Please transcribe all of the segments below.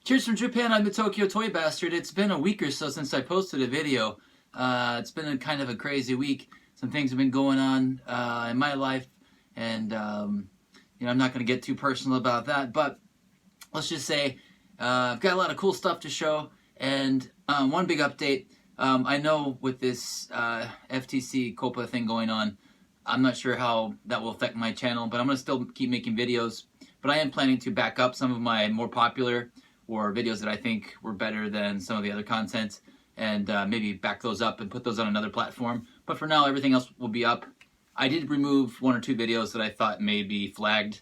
Cheers from Japan, I'm the Tokyo Toy Bastard. It's been a week or so since I posted a video. It's been kind of a crazy week. Some things have been going on in my life, and I'm not going to get too personal about that, but let's just say I've got a lot of cool stuff to show, and one big update. I know with this FTC COPA thing going on, I'm not sure how that will affect my channel, but I'm going to still keep making videos. But I am planning to back up some of my more popular or videos that I think were better than some of the other content, and maybe back those up and put those on another platform. But for now, everything else will be up. I did remove 1 or 2 videos that I thought may be flagged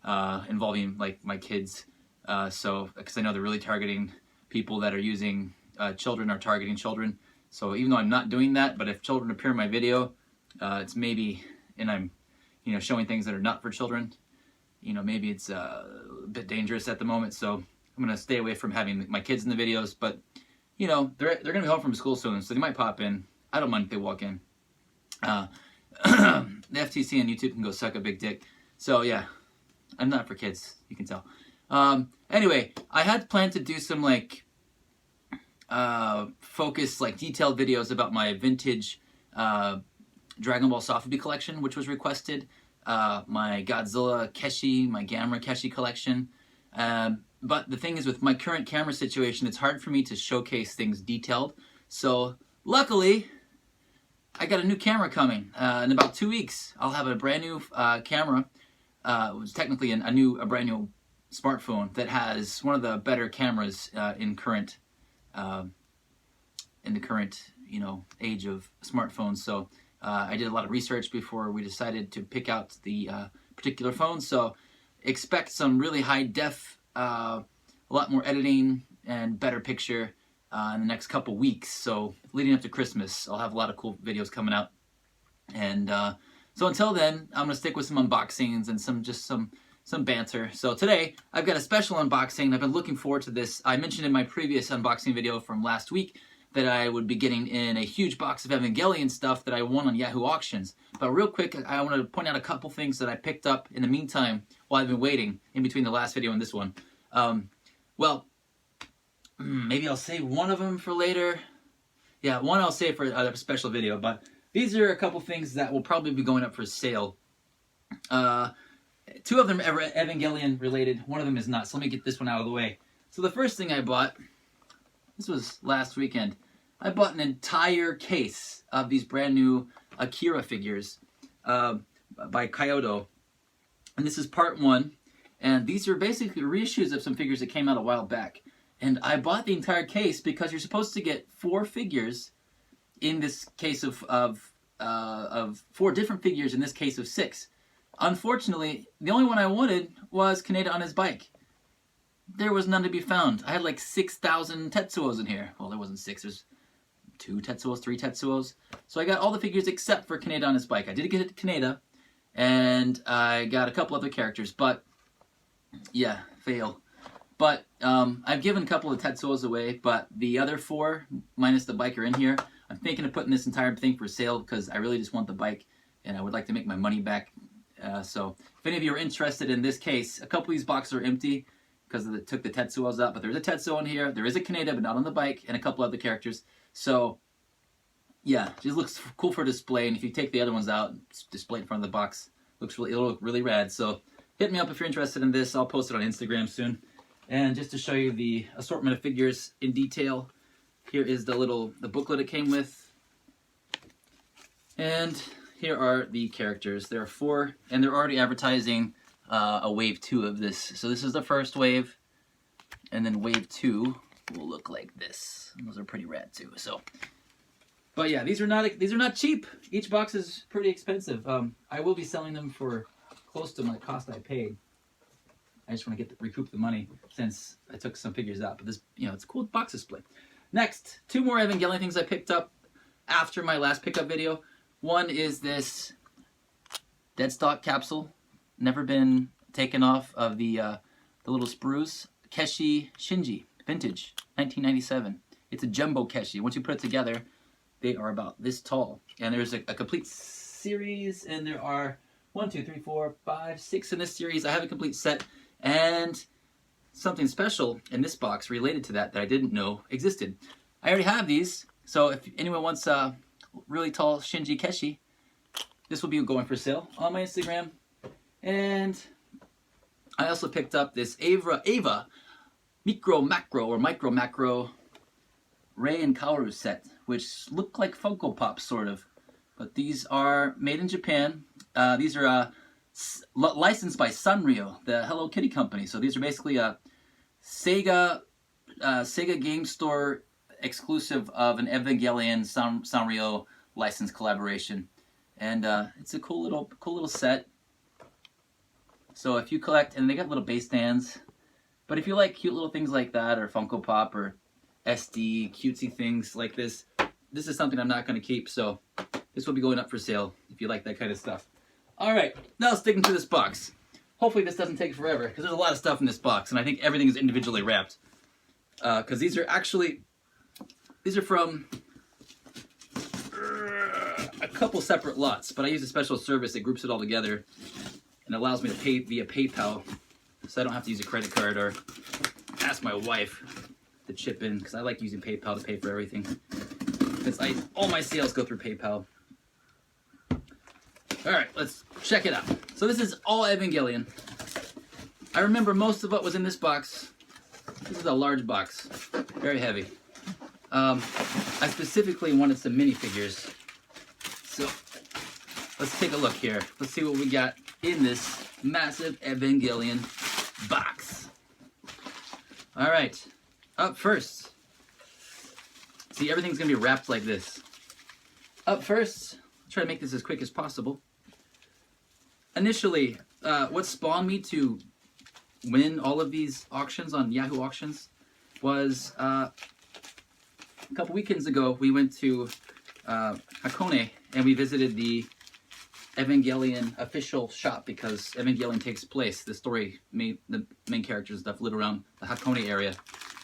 involving like my kids. Because I know they're really targeting people that are using children or targeting children. So even though I'm not doing that, but if children appear in my video, it's maybe, and I'm showing things that are not for children, maybe it's a bit dangerous at the moment. So I'm going to stay away from having my kids in the videos, but they're going to be home from school soon, so they might pop in. I don't mind if they walk in. The FTC and YouTube can go suck a big dick. So yeah, I'm not for kids, you can tell. Anyway, I had planned to do some focused, detailed videos about my vintage Dragon Ball Software collection, which was requested. My Godzilla Keshi, my Gamera Keshi collection. But the thing is, with my current camera situation, it's hard for me to showcase things detailed. So luckily, I got a new camera coming. In about 2 weeks, I'll have a brand new camera. It was technically a brand new smartphone that has one of the better cameras in the current age of smartphones. So I did a lot of research before we decided to pick out the particular phone. So expect some really high def, a lot more editing and better picture in the next couple weeks. So leading up to Christmas, I'll have a lot of cool videos coming out. And so until then, I'm gonna stick with some unboxings and some banter. So today, I've got a special unboxing. I've been looking forward to this. I mentioned in my previous unboxing video from last week that I would be getting in a huge box of Evangelion stuff that I won on Yahoo Auctions. But real quick, I want to point out a couple things that I picked up in the meantime while I've been waiting in between the last video and this one. Maybe I'll save one of them for later. Yeah, one I'll save for a special video, but these are a couple things that will probably be going up for sale. 2 of them are Evangelion related, 1 of them is not, so let me get this one out of the way. So the first thing I bought, this was last weekend, I bought an entire case of these brand new Akira figures by Kyoto. And this is part 1, and these are basically reissues of some figures that came out a while back. And I bought the entire case because you're supposed to get 4 figures in this case of 4 different figures in this case of 6. Unfortunately, the only one I wanted was Kaneda on his bike. There was none to be found. I had like 6,000 Tetsuos in here. Well, there wasn't 6. There's 2 Tetsuos, 3 Tetsuos. So I got all the figures except for Kaneda on his bike. I did get Kaneda, and I got a couple other characters, but yeah, fail. But I've given a couple of Tetsuos away, but the other 4, minus the bike, are in here. I'm thinking of putting this entire thing for sale because I really just want the bike, and I would like to make my money back. So if any of you are interested in this case, a couple of these boxes are empty because they took the Tetsuos out, but there's a Tetsuo in here, there is a Kaneda, but not on the bike, and a couple other characters. So yeah, just looks cool for display, and if you take the other ones out, display it in front of the box, it'll look really rad. So hit me up if you're interested in this. I'll post it on Instagram soon. And just to show you the assortment of figures in detail, here is the booklet it came with. And here are the characters. There are 4, and they're already advertising a wave 2 of this. So this is the first wave, and then wave 2 will look like this. And those are pretty rad too. So, but yeah, these are not cheap. Each box is pretty expensive. I will be selling them for close to my cost I paid. I just want to recoup the money since I took some figures out. But this, it's a cool box display. Next, 2 more Evangelion things I picked up after my last pickup video. One is this Deadstock capsule, never been taken off of the little sprues. Keshi Shinji, vintage, 1997. It's a jumbo Keshi. Once you put it together, they are about this tall. And there's a complete series, and there are 1, 2, 3, 4, 5, 6 in this series. I have a complete set, and something special in this box related to that I didn't know existed. I already have these, so if anyone wants a really tall Shinji Keshi, this will be going for sale on my Instagram. And I also picked up this Ava Micro Macro Rei and Kaoru set, which look like Funko Pops sort of, but these are made in Japan. These are licensed by Sanrio, the Hello Kitty company. So these are basically a Sega Game Store exclusive of an Evangelion Sanrio license collaboration, and it's a cool little set. So if you collect, and they got little base stands, but if you like cute little things like that, or Funko Pop, or SD cutesy things like this, this is something I'm not going to keep. So this will be going up for sale if you like that kind of stuff. All right, now sticking to this box. Hopefully this doesn't take forever, because there's a lot of stuff in this box, and I think everything is individually wrapped. Because these are from a couple separate lots, but I use a special service that groups it all together and allows me to pay via PayPal, so I don't have to use a credit card or ask my wife to chip in, because I like using PayPal to pay for everything. Because all my sales go through PayPal. All right, let's check it out. So this is all Evangelion. I remember most of what was in this box. This is a large box, very heavy. I specifically wanted some minifigures. So let's take a look here. Let's see what we got in this massive Evangelion box. All right, up first. See, everything's gonna be wrapped like this. Up first, I'll try to make this as quick as possible. Initially, what spawned me to win all of these auctions on Yahoo Auctions was a couple weekends ago we went to Hakone and we visited the Evangelion official shop, because Evangelion takes place, the story, the main characters and stuff live around the Hakone area,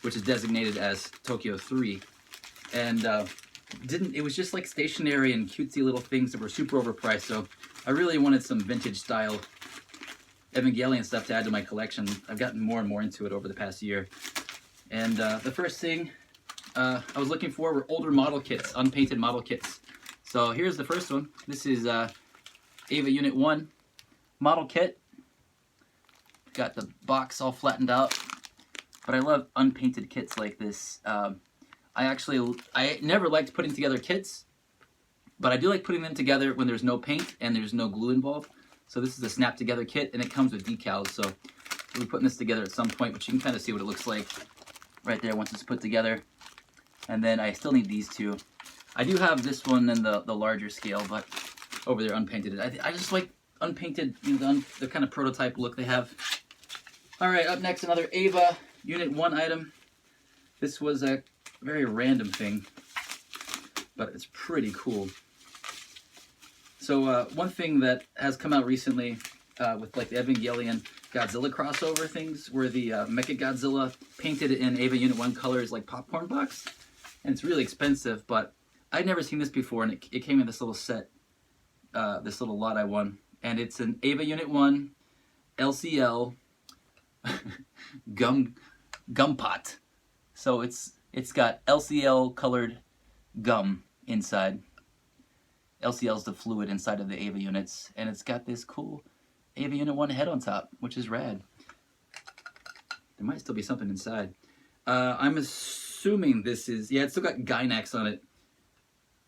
which is designated as Tokyo 3. And it was just like stationery and cutesy little things that were super overpriced, so I really wanted some vintage style Evangelion stuff to add to my collection. I've gotten more and more into it over the past year. And the first thing I was looking for were older model kits, unpainted model kits. So here's the first one. This is Ava Unit 1 model kit. Got the box all flattened out. But I love unpainted kits like this. I never liked putting together kits, but I do like putting them together when there's no paint and there's no glue involved. So this is a snap together kit, and it comes with decals. So we'll be putting this together at some point, but you can kind of see what it looks like right there once it's put together. And then I still need these two. I do have this one in the larger scale, but over there unpainted. I just like unpainted, the kind of prototype look they have. All right, up next, another Ava Unit 1 item. This was a very random thing, but it's pretty cool. So one thing that has come out recently with like the Evangelion Godzilla crossover things, where the Mecha Godzilla painted in Ava Unit 1 colors like popcorn box, and it's really expensive, but I'd never seen this before, and it came in this little set, this little lot I won, and it's an Ava Unit 1 LCL gum pot. So it's got LCL colored gum inside. LCL is the fluid inside of the Ava units, and it's got this cool Ava Unit 1 head on top, which is rad. There might still be something inside. I'm assuming this is, yeah, it's still got Gainax on it.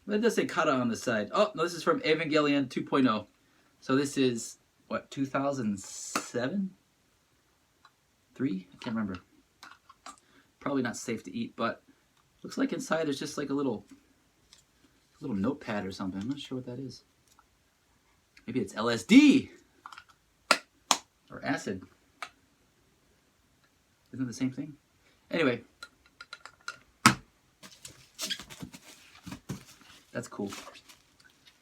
But it does say Kata on the side. Oh, no, this is from Evangelion 2.0. So this is, what, 2007? 3? I can't remember. Probably not safe to eat, but looks like inside there's just like a little notepad or something. I'm not sure what that is. Maybe it's LSD or acid. Isn't it the same thing? Anyway, that's cool.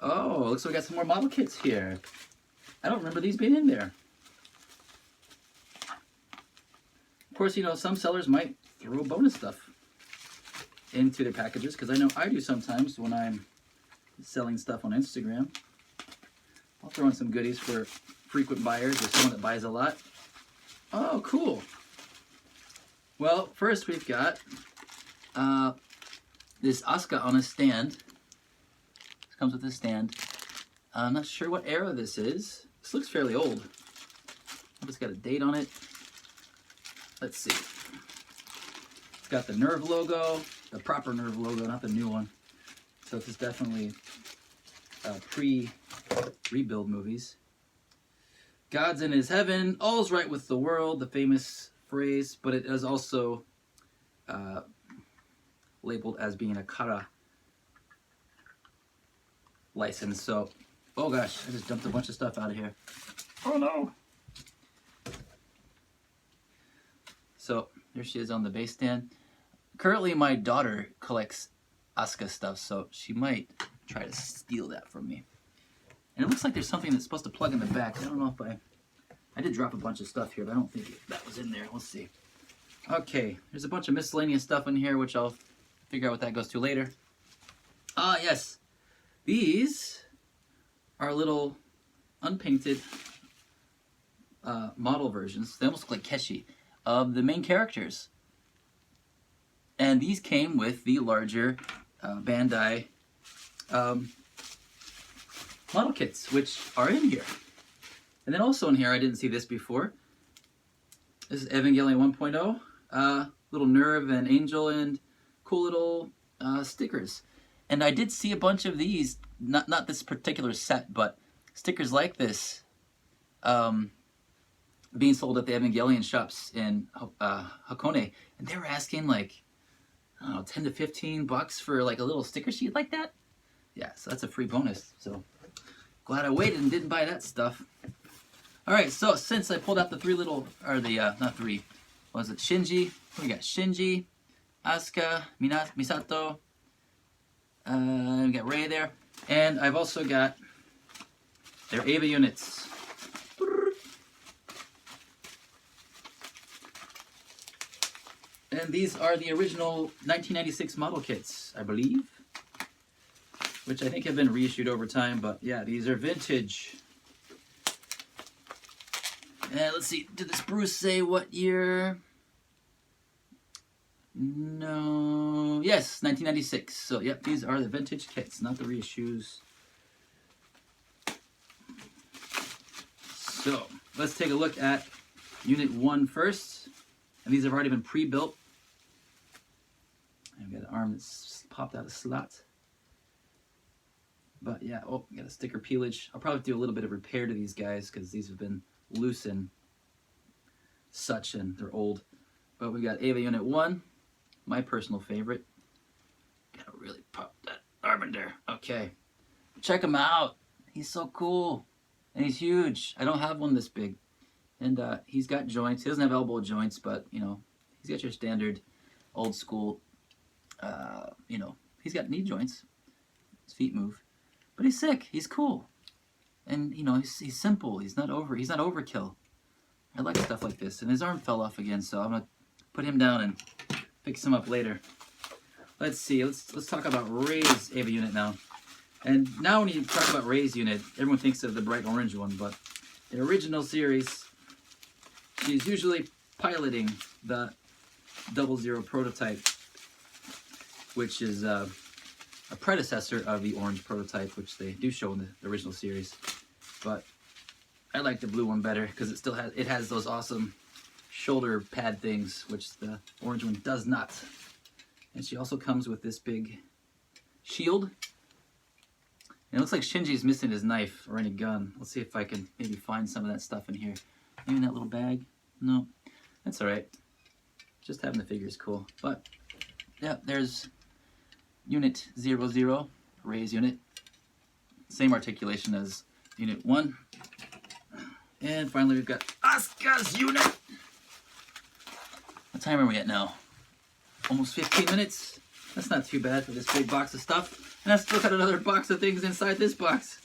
Oh, looks like we got some more model kits here. I don't remember these being in there. Of course, some sellers might throw bonus stuff into their packages, because I know I do sometimes when I'm selling stuff on Instagram. I'll throw in some goodies for frequent buyers or someone that buys a lot. Oh, cool. Well, first we've got this Asuka on a stand. This comes with a stand. I'm not sure what era this is. This looks fairly old. It's got a date on it. Let's see. It's got the Nerve logo, the proper Nerve logo, not the new one. So this is definitely pre-rebuild movies. God's in his heaven, all's right with the world, the famous phrase, but it is also labeled as being a Akira license. So, oh gosh, I just dumped a bunch of stuff out of here. Oh no! So, there she is on the base stand. Currently, my daughter collects Asuka stuff, so she might try to steal that from me. And it looks like there's something that's supposed to plug in the back. I don't know if I did drop a bunch of stuff here, but I don't think that was in there. We'll see. Okay, there's a bunch of miscellaneous stuff in here, which I'll figure out what that goes to later. Ah, yes. These are little unpainted model versions. They almost look like Keshi of the main characters. And these came with the larger Bandai model kits, which are in here. And then also in here, I didn't see this before. This is Evangelion 1.0. Little Nerve and Angel and cool little stickers. And I did see a bunch of these, not this particular set, but stickers like this being sold at the Evangelion shops in Hakone. And they were asking like, I don't know, 10 to 15 bucks for like a little sticker sheet like that. Yeah, so that's a free bonus. So glad I waited and didn't buy that stuff. All right, so since I pulled out the three little, or the, not three, what was it, Shinji? We got Shinji, Asuka, Misato, we got Rei there. And I've also got their Eva units. And these are the original 1996 model kits, I believe, which I think have been reissued over time, but yeah, these are vintage. And let's see, did this Bruce say what year? No, yes, 1996. So yep, these are the vintage kits, not the reissues. So let's take a look at Unit 1 first. And these have already been pre-built. I've got an arm that's popped out of slot. But yeah, oh, got a sticker peelage. I'll probably do a little bit of repair to these guys because these have been loose and such, and they're old. But we got Eva Unit 1, my personal favorite. Gotta really pop that arm in there. Okay, check him out. He's so cool, and he's huge. I don't have one this big. And he's got joints. He doesn't have elbow joints, but, you know, he's got your standard old school, you know, he's got knee joints. His feet move. But he's sick. He's cool. And, you know, he's simple. He's not overkill. I like stuff like this. And his arm fell off again, so I'm going to put him down and fix him up later. Let's see. Let's talk about Rei's Eva unit now. And now when you talk about Rei's unit, everyone thinks of the bright orange one, but the original series, she's usually piloting the 00 prototype, which is a predecessor of the orange prototype, which they do show in the original series. But I like the blue one better because it has those awesome shoulder pad things, which the orange one does not. And she also comes with this big shield. And it looks like Shinji's missing his knife or any gun. Let's see if I can maybe find some of that stuff in here. Maybe in that little bag? No, that's all right. Just having the figure is cool. But yeah, there's Unit 00, Rei's unit. Same articulation as Unit 1. And finally we've got Asuka's unit. What time are we at now? Almost 15 minutes. That's not too bad for this big box of stuff. And I've still got another box of things inside this box.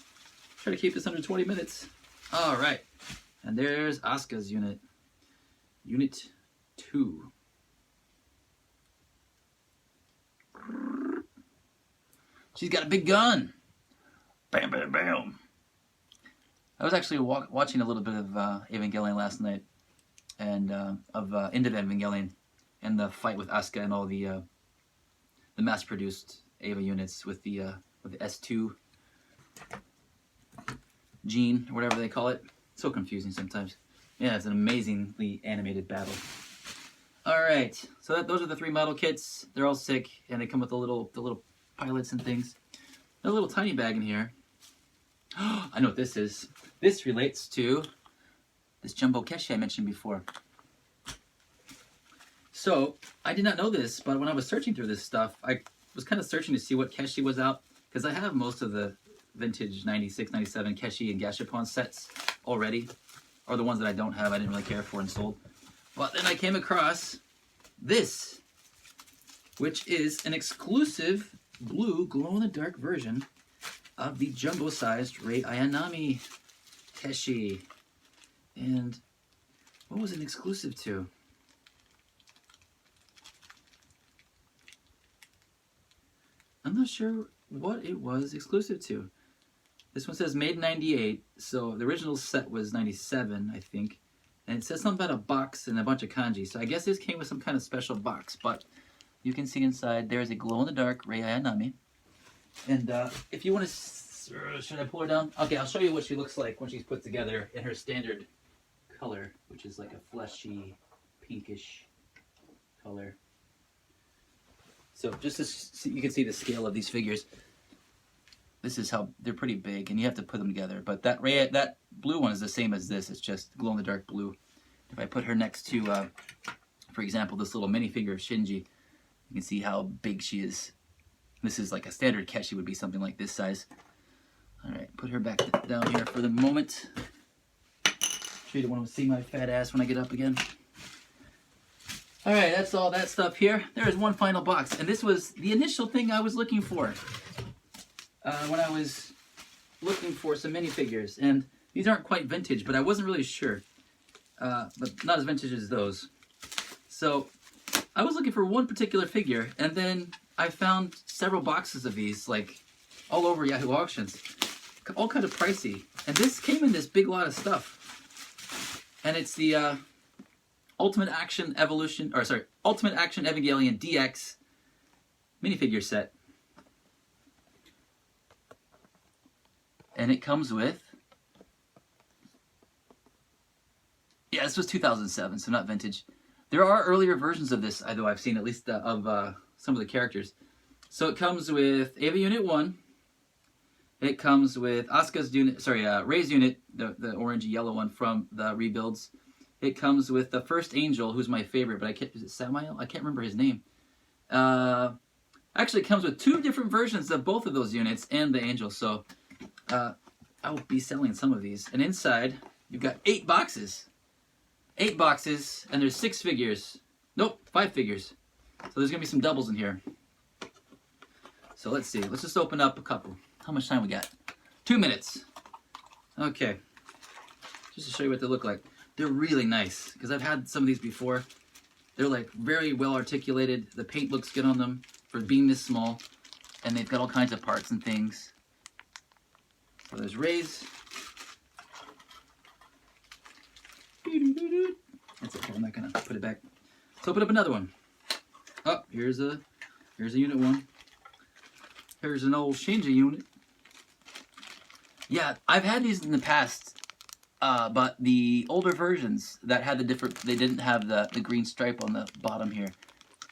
Try to keep this under 20 minutes. All right. And there's Asuka's unit. Unit 2. She's got a big gun. Bam, bam, bam. I was actually watching a little bit of Evangelion last night, and of End of Evangelion, and the fight with Asuka and all the mass-produced Eva units with the S2 gene, or whatever they call it. So confusing sometimes. Yeah, it's an amazingly animated battle. Alright, so those are the 3 model kits. They're all sick, and they come with the little pilots and things. There's a little tiny bag in here. I know what this is. This relates to this Jumbo Keshi I mentioned before. So, I did not know this, but when I was searching through this stuff, I was kind of searching to see what Keshi was out, because I have most of the vintage 96, 97 Keshi and Gashapon sets already, or the ones that I don't have I didn't really care for and sold. But then I came across this, which is an exclusive blue glow-in-the-dark version of the jumbo-sized Rei Ayanami Keshi. And what was it exclusive to? I'm not sure what it was exclusive to. This one says made in 98, so the original set was 97, I think. And it says something about a box and a bunch of kanji, so I guess this came with some kind of special box. But you can see inside there is a glow-in-the-dark Rei Ayanami. And if you want to... should I pull her down? Okay, I'll show you what she looks like when she's put together in her standard color, which is like a fleshy, pinkish color. So just so you can see the scale of these figures. This is how they're pretty big, and you have to put them together. But that blue one is the same as this. It's just glow-in-the-dark blue. If I put her next to, for example, this little minifigure of Shinji, you can see how big she is. This is like a standard Keshi would be something like this size. All right, put her back down here for the moment. Sure you don't want to see my fat ass when I get up again. All right, that's all that stuff here. There is one final box, and this was the initial thing I was looking for when I was looking for some minifigures. And these aren't quite vintage, but I wasn't really sure. But not as vintage as those. So I was looking for one particular figure, and then I found several boxes of these, like all over Yahoo Auctions, all kind of pricey. And this came in this big lot of stuff. And it's the Ultimate Action Evangelion DX minifigure set. And it comes with, yeah, this was 2007, so not vintage. There are earlier versions of this, though I've seen, at least of some of the characters. So it comes with Eva Unit 1. It comes with Asuka's unit, Rei's unit, the orangey yellow one from the rebuilds. It comes with the first angel, who's my favorite, but is it Samael? I can't remember his name. Actually, it comes with 2 different versions of both of those units and the angel, so I'll be selling some of these. And inside, you've got 8 boxes. 8 boxes, and there's 6 figures. Nope, 5 figures. So there's going to be some doubles in here. So let's see. Let's just open up a couple. How much time we got? 2 minutes. Okay. Just to show you what they look like. They're really nice, because I've had some of these before. They're like very well articulated. The paint looks good on them for being this small. And they've got all kinds of parts and things. So there's Rei's. That's okay, I'm not gonna put it back. Let's open up another one. Oh, here's a unit 1. Here's an old Shinji unit. Yeah, I've had these in the past, but the older versions that had they didn't have the green stripe on the bottom here.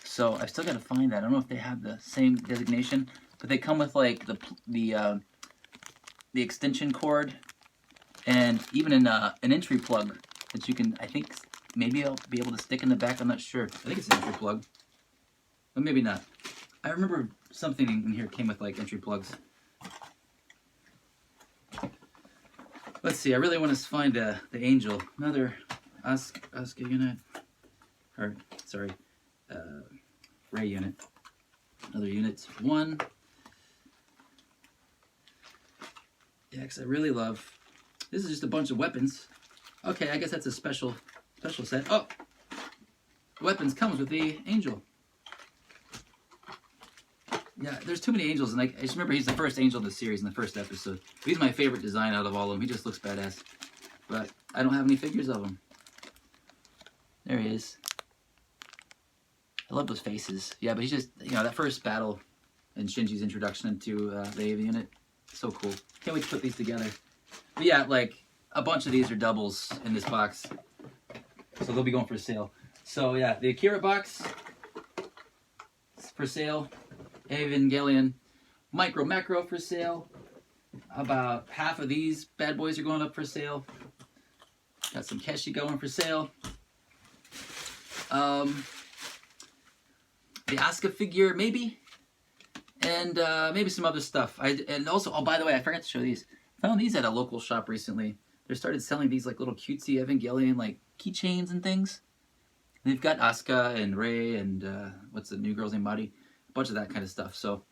So I've still got to find that. I don't know if they have the same designation, but they come with like the extension cord, and even an entry plug that you can, I think, maybe I'll be able to stick in the back. I'm not sure. I think it's an entry plug, but maybe not. I remember something in here came with like entry plugs. Let's see. I really want to find the angel. Another Asuka unit, or sorry, Rei unit. Another unit 1. Yeah, because I really love. This is just a bunch of weapons. Okay, I guess that's a special set. Oh, weapons comes with the angel. Yeah, there's too many angels, and I just remember he's the first angel in the series in the first episode. He's my favorite design out of all of them. He just looks badass. But I don't have any figures of him. There he is. I love those faces. Yeah, but he's just, you know, that first battle and Shinji's introduction into the AV unit, so cool. Can't wait to put these together. But yeah, like a bunch of these are doubles in this box, so they'll be going for sale. So yeah, the Akira box is for sale. Evangelion Micro Macro for sale. About half of these bad boys are going up for sale. Got some Keshi going for sale. The Asuka figure, maybe. And maybe some other stuff. And also, oh, by the way, I forgot to show these. I found these at a local shop recently. They started selling these like little cutesy Evangelion like keychains and things. And they've got Asuka and Rei and what's the new girl's name, Mari? A bunch of that kind of stuff. So,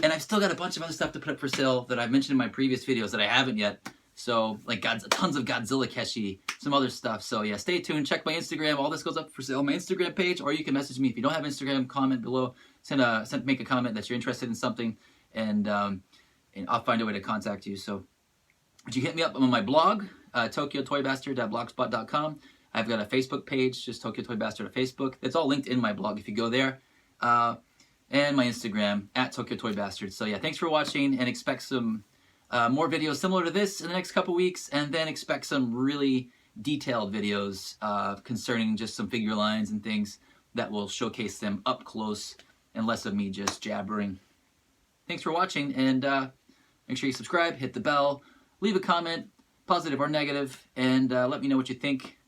and I've still got a bunch of other stuff to put up for sale that I've mentioned in my previous videos that I haven't yet. So, like tons of Godzilla Keshi, some other stuff. So yeah, stay tuned. Check my Instagram. All this goes up for sale on my Instagram page, or you can message me if you don't have Instagram. Comment below. Make a comment that you're interested in something, and I'll find a way to contact you. So, would you hit me up on my blog, tokyotoybastard.blogspot.com. I've got a Facebook page, just Tokyo Toy Bastard on Facebook. It's all linked in my blog if you go there. And my Instagram, @TokyoToyBastard. So yeah, thanks for watching, and expect some more videos similar to this in the next couple weeks, and then expect some really detailed videos concerning just some figure lines and things that will showcase them up close and less of me just jabbering. Thanks for watching, and make sure you subscribe, hit the bell, leave a comment, positive or negative, and let me know what you think,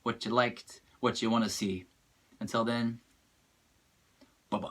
what you liked, what you want to see. Until then, bye-bye.